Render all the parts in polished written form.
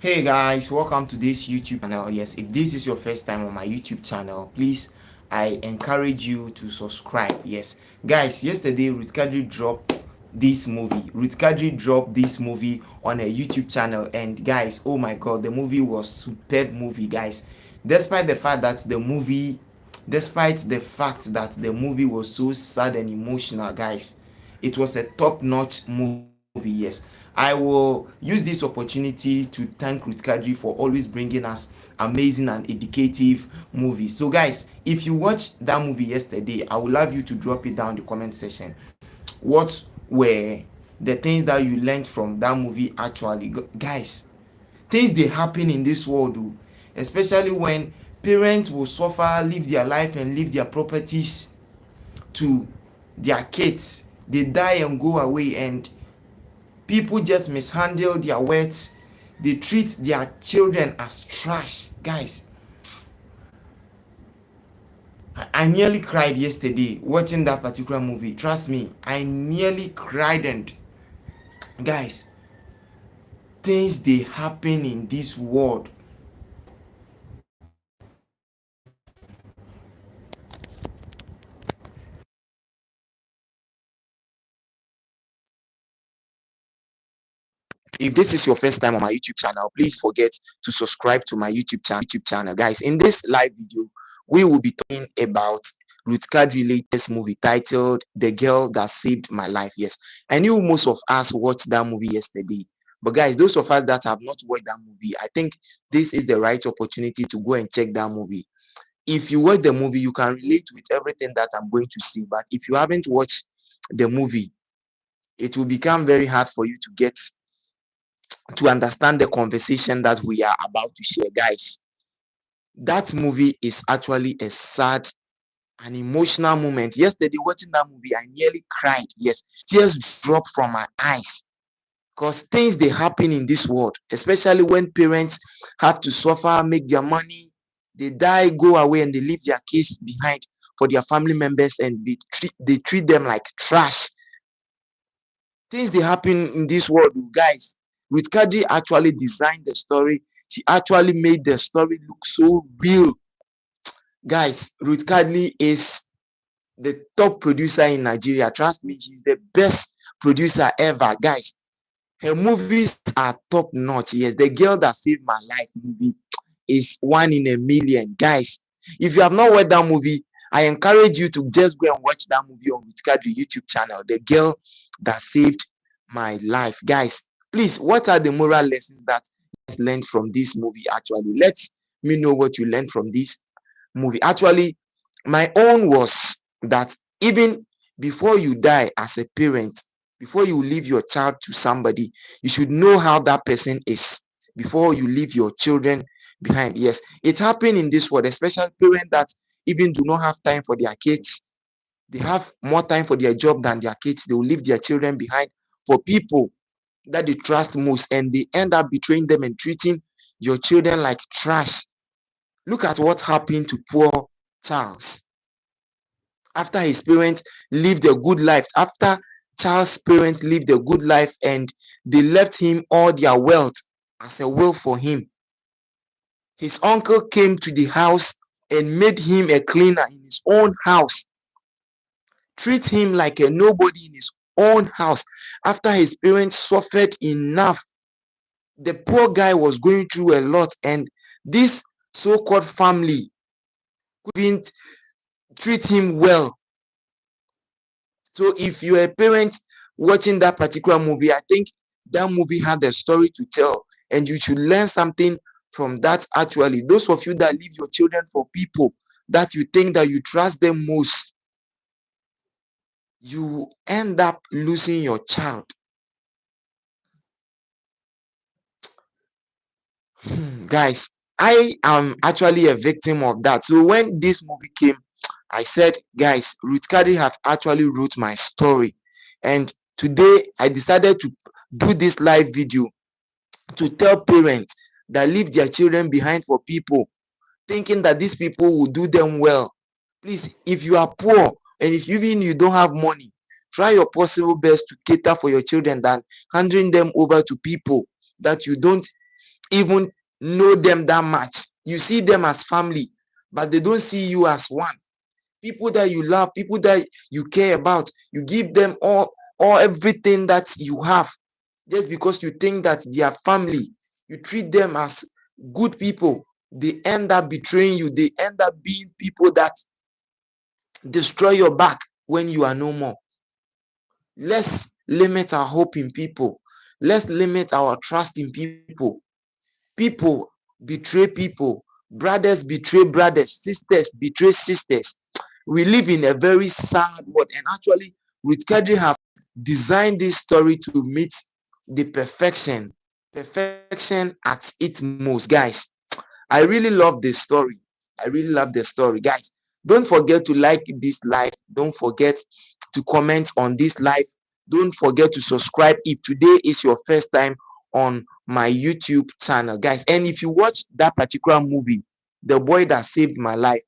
Hey guys, welcome to this YouTube channel. Yes, if this is your first time on my YouTube channel, please I encourage you to subscribe. Yes, guys, yesterday Ruth Kadri dropped this movie on a YouTube channel, and guys, oh my god, the movie was superb movie, guys. Despite the fact that the movie was so sad and emotional, guys, it was a top-notch movie. Yes, I will use this opportunity to thank Ruth Kadri for always bringing us amazing and educative movies. So guys, if you watched that movie yesterday, I would love you to drop it down in the comment section. What were the things that you learned from that movie? Actually, guys, things dey happen in this world o, especially when parents will suffer, live their life and leave their properties to their kids. They die and go away, and people just mishandle their words. They treat their children as trash. Guys, I nearly cried yesterday watching that particular movie. Trust me, I nearly cried. And guys, things dey happen in this world. If this is your first time on my YouTube channel, please forget to subscribe to my YouTube channel. Guys, in this live video, we will be talking about Ruth Kadri latest movie titled The Girl That Saved My Life. Yes, I knew most of us watched that movie yesterday. But guys, those of us that have not watched that movie, I think this is the right opportunity to go and check that movie. If you watch the movie, you can relate with everything that I'm going to say. But if you haven't watched the movie, it will become very hard for you to understand the conversation that we are about to share. Guys, that movie is actually a sad and emotional moment. Yesterday, watching that movie, I nearly cried. Yes, tears dropped from my eyes because things they happen in this world, especially when parents have to suffer, make their money, they die, go away, and they leave their kids behind for their family members, and they treat them like trash. Things they happen in this world, guys. With Kadri actually designed the story. She actually made the story look so real. Guys, Ruth Kadri is the top producer in Nigeria. Trust me, she's the best producer ever. Guys, her movies are top notch. Yes, The Girl That Saved My Life movie is one in a million. Guys, if you have not watched that movie, I encourage you to just go and watch that movie on Ruth Kadri YouTube channel, The Girl That Saved My Life. Guys, please, what are the moral lessons that you learned from this movie? Actually, let me know what you learned from this movie. Actually, my own was that even before you die as a parent, before you leave your child to somebody, you should know how that person is before you leave your children behind. Yes, it happened in this world, especially parents that even do not have time for their kids. They have more time for their job than their kids. They will leave their children behind for people that they trust most, and they end up betraying them and treating your children like trash. Look at what happened to poor Charles after his parents lived a good life. After Charles' parents lived a good life and they left him all their wealth as a will for him, his uncle came to the house and made him a cleaner in his own house, treat him like a nobody in his own house. After his parents suffered enough, the poor guy was going through a lot, and this so-called family couldn't treat him well. So if you're a parent watching that particular movie, I think that movie had a story to tell, and you should learn something from that. Actually, those of you that leave your children for people that you think that you trust them most, you end up losing your child. Guys, I am actually a victim of that. So when this movie came, I said, guys, Ruth Kadri have actually wrote my story. And today I decided to do this live video to tell parents that leave their children behind for people, thinking that these people will do them well. Please, if you are poor and if even you don't have money, try your possible best to cater for your children than handing them over to people that you don't even know them that much. You see them as family, but they don't see you as one. People that you love, people that you care about, you give them all everything that you have, just because you think that they are family. You treat them as good people. They end up betraying you. They end up being people that destroy your back when you are no more. Let's limit our hope in people. Let's limit our trust in people. People betray people. Brothers betray brothers. Sisters betray sisters. We live in a very sad world, and actually, Ruth Kadri have designed this story to meet the perfection at its most, guys. I really love this story. I really love the story, guys. Don't forget to like this live. Don't forget to comment on this live. Don't forget to subscribe if today is your first time on my YouTube channel, guys. And if you watch that particular movie, The Boy That Saved My Life,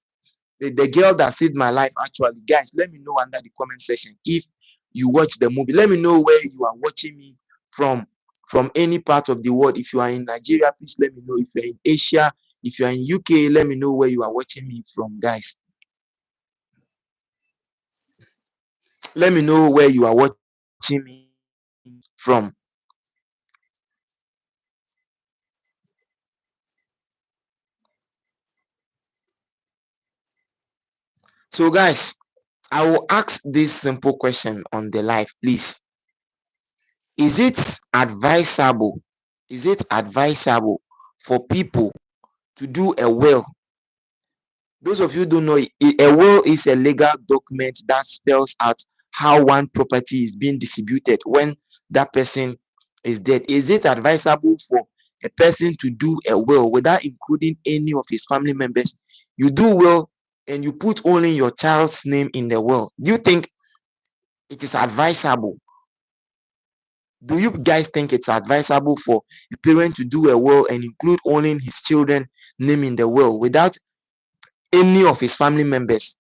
the girl that saved my life, actually, guys, let me know under the comment section if you watch the movie. Let me know where you are watching me from from any part of the world. If you are in Nigeria, please let me know. If you're in Asia, if you're in UK, let me know where you are watching me from, guys. Let me know where you are watching me from. So, guys, I will ask this simple question on the live, please. Is it advisable? Is it advisable for people to do a will? Those of you who don't know, a will is a legal document that spells out how one property is being distributed when that person is dead. Is it advisable for a person to do a will without including any of his family members? You do will and you put only your child's name in the will. Do you think it is advisable? Do you guys think it's advisable for a parent to do a will and include only his children name in the will without any of his family members?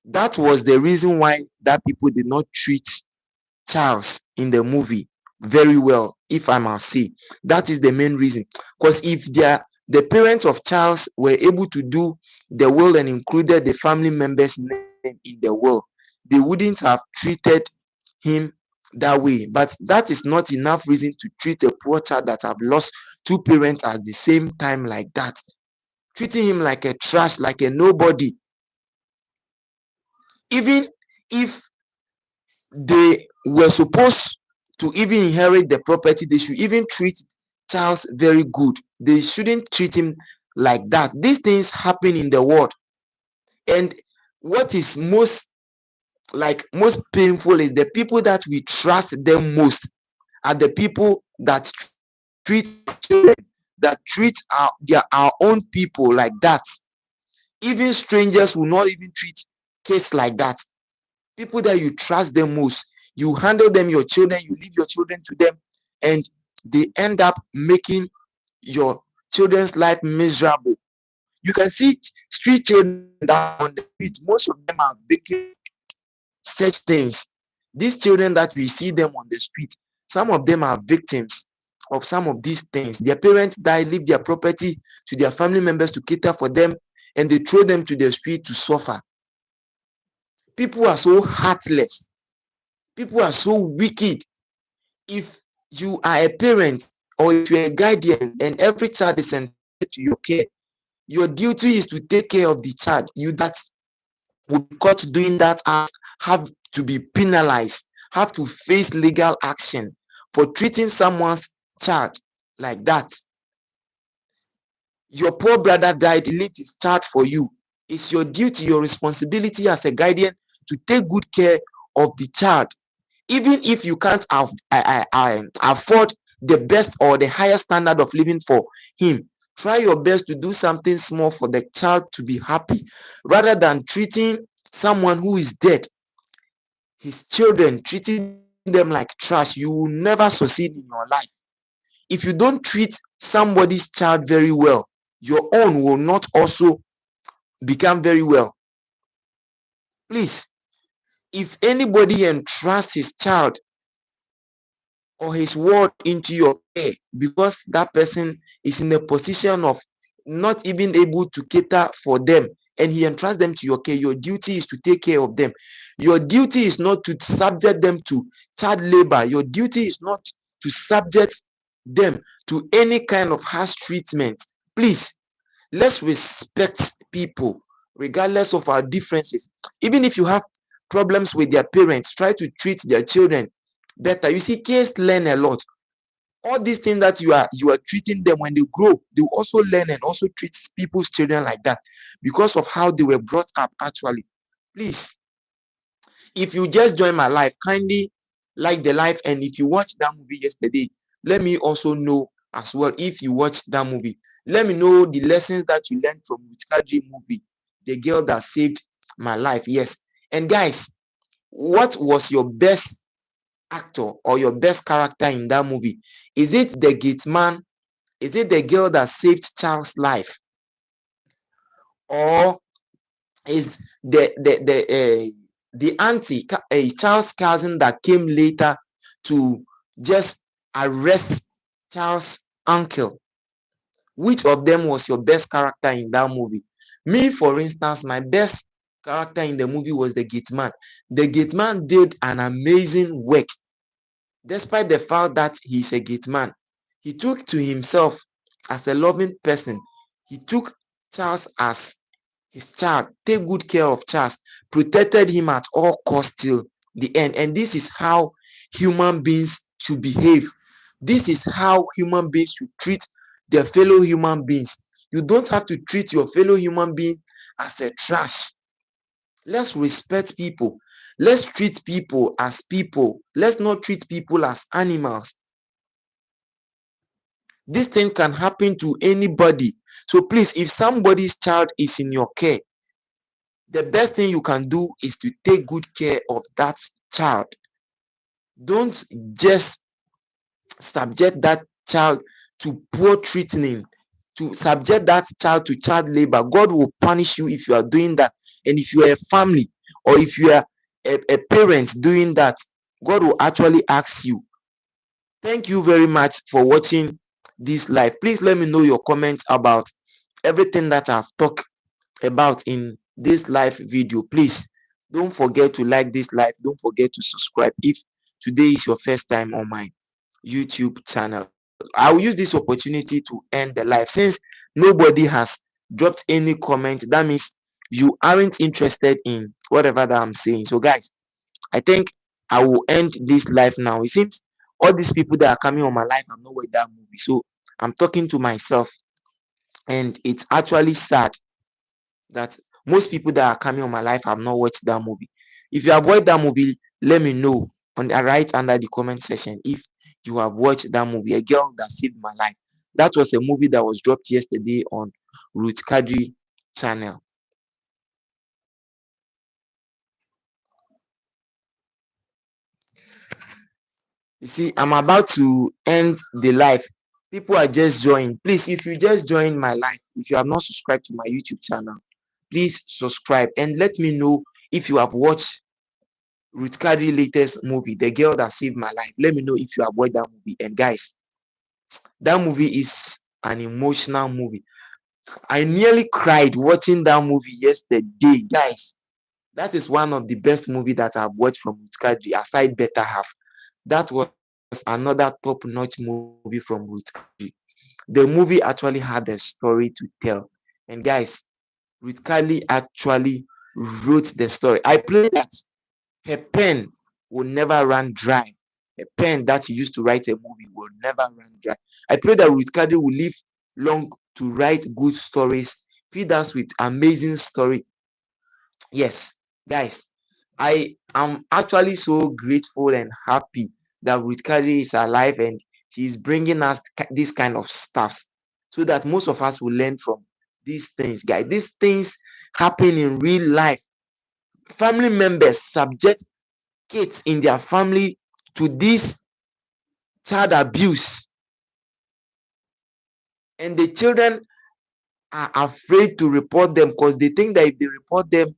That was the reason why that people did not treat Charles in the movie very well, if I must say. That is the main reason. Because if the parents of Charles were able to do the will and included the family members' name in the will, they wouldn't have treated him that way. But that is not enough reason to treat a poor child that have lost two parents at the same time like that. Treating him like a trash, like a nobody. Even if they were supposed to even inherit the property, they should even treat Charles very good. They shouldn't treat him like that. These things happen in the world. And what is most painful is the people that we trust them most are the people that treat children, that treat our own people like that. Even strangers will not even treat kids like that. People that you trust the most, you handle them, your children, you leave your children to them, and they end up making your children's life miserable. You can see street children that on the street, most of them are victims of such things. These children that we see them on the street, some of them are victims of some of these things. Their parents die, leave their property to their family members to cater for them, and they throw them to the street to suffer. People are so heartless. People are so wicked. If you are a parent or if you're a guardian and every child is entrusted to your care, your duty is to take care of the child. You that would be caught doing that act have to be penalized, have to face legal action for treating someone's child like that. Your poor brother died, he left his child for you. It's your duty, your responsibility as a guardian to take good care of the child. Even if you can't afford the best or the highest standard of living for him, try your best to do something small for the child to be happy rather than treating someone who is dead, his children, treating them like trash. You will never succeed in your life. If you don't treat somebody's child very well, your own will not also become very well. Please, if anybody entrusts his child or his word into your care, because that person is in a position of not even able to cater for them, and he entrusts them to your care. Your duty is to take care of them. Your duty is not to subject them to child labor. Your duty is not to subject them to any kind of harsh treatment. Please, let's respect people regardless of our differences. Even if you have problems with their parents, try to treat their children better. You see, kids learn a lot. All these things that you are treating them, when they grow, they will also learn and also treat people's children like that, because of how they were brought up. Actually, please, if you just join my life, kindly like the life, and if you watched that movie yesterday, let me also know as well. If you watched that movie, let me know the lessons that you learned from Kadri movie, the girl that saved my life. Yes. And guys, what was your best actor or your best character in that movie? Is it the gate man? Is it the girl that saved Charles' life? Or is the auntie, Charles' cousin, that came later to just arrest Charles' uncle? Which of them was your best character in that movie? Me, for instance, my best character in the movie was the gate man. The gate man did an amazing work. Despite the fact that he's a gate man, he took to himself as a loving person. He took Charles as his child, take good care of Charles, protected him at all costs till the end. And this is how human beings should behave. This is how human beings should treat their fellow human beings. You don't have to treat your fellow human being as a trash. Let's respect people. Let's treat people as people. Let's not treat people as animals. This thing can happen to anybody. So please, if somebody's child is in your care, the best thing you can do is to take good care of that child. Don't just subject that child to poor treatment, to subject that child to child labor. God will punish you if you are doing that. And if you are a family, or if you are a parent doing that, God will actually ask you. Thank you very much for watching this live. Please let me know your comments about everything that I've talked about in this live video. Please don't forget to like this live. Don't forget to subscribe if today is your first time on my YouTube channel. I will use this opportunity to end the live. Since nobody has dropped any comment, that means you aren't interested in whatever that I'm saying. So guys, I think I will end this live now. It seems all these people that are coming on my live have not watched that movie, so I'm talking to myself, and it's actually sad that most people that are coming on my life have not watched that movie. If you have watched that movie, let me know on the right under the comment section if you have watched that movie, A Girl That Saved My Life. That was a movie that was dropped yesterday on Ruth Kadri channel. You see, I'm about to end the live. People are just joining. Please, if you just joined my live, if you have not subscribed to my YouTube channel, please subscribe and let me know if you have watched Ruth Kadri latest movie, The Girl That Saved My Life. Let me know if you have watched that movie. And guys, that movie is an emotional movie. I nearly cried watching that movie yesterday. Guys, that is one of the best movies that I've watched from Ruth Kadri, aside Better Half. That was another top-notch movie from Ruth Kadri. The movie actually had a story to tell. And guys, Ruth Kadri actually wrote the story. I played that her pen will never run dry. A pen that he used to write a movie will never run dry. I pray that Ruth Kadri will live long to write good stories, feed us with amazing story. Yes, guys, I am actually so grateful and happy that Ruth Kadri is alive and she's bringing us this kind of stuffs so that most of us will learn from these things, guys. These things happen in real life. Family members subject kids in their family to this child abuse, and the children are afraid to report them because they think that if they report them,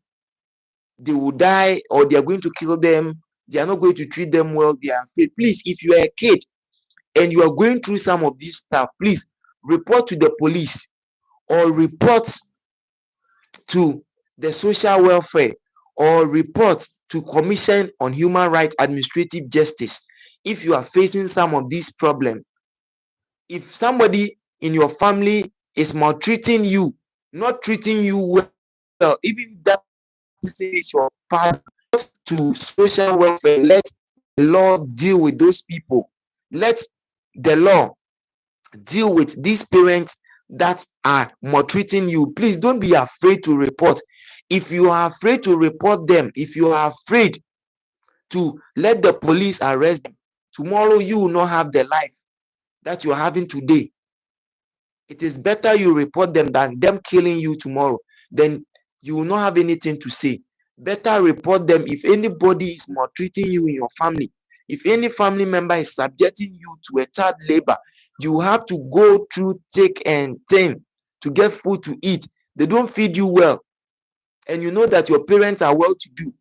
they will die or they are going to kill them. They are not going to treat them well. They are afraid. Please, if you are a kid, and you are going through some of these stuff, please report to the police or report to the social welfare or report to Commission on Human Rights Administrative Justice if you are facing some of these problems. If somebody in your family is maltreating you, not treating you well, even if that person is your father, to social welfare, let the law deal with those people. Let the law deal with these parents that are maltreating you. Please don't be afraid to report. If you are afraid to report them, if you are afraid to let the police arrest them, tomorrow you will not have the life that you are having today. It is better you report them than them killing you tomorrow. Then you will not have anything to say. Better report them. If anybody is maltreating you in your family, if any family member is subjecting you to a child labor, you have to go through thick and thin to get food to eat. They don't feed you well, and you know that your parents are well to do.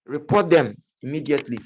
Report them immediately.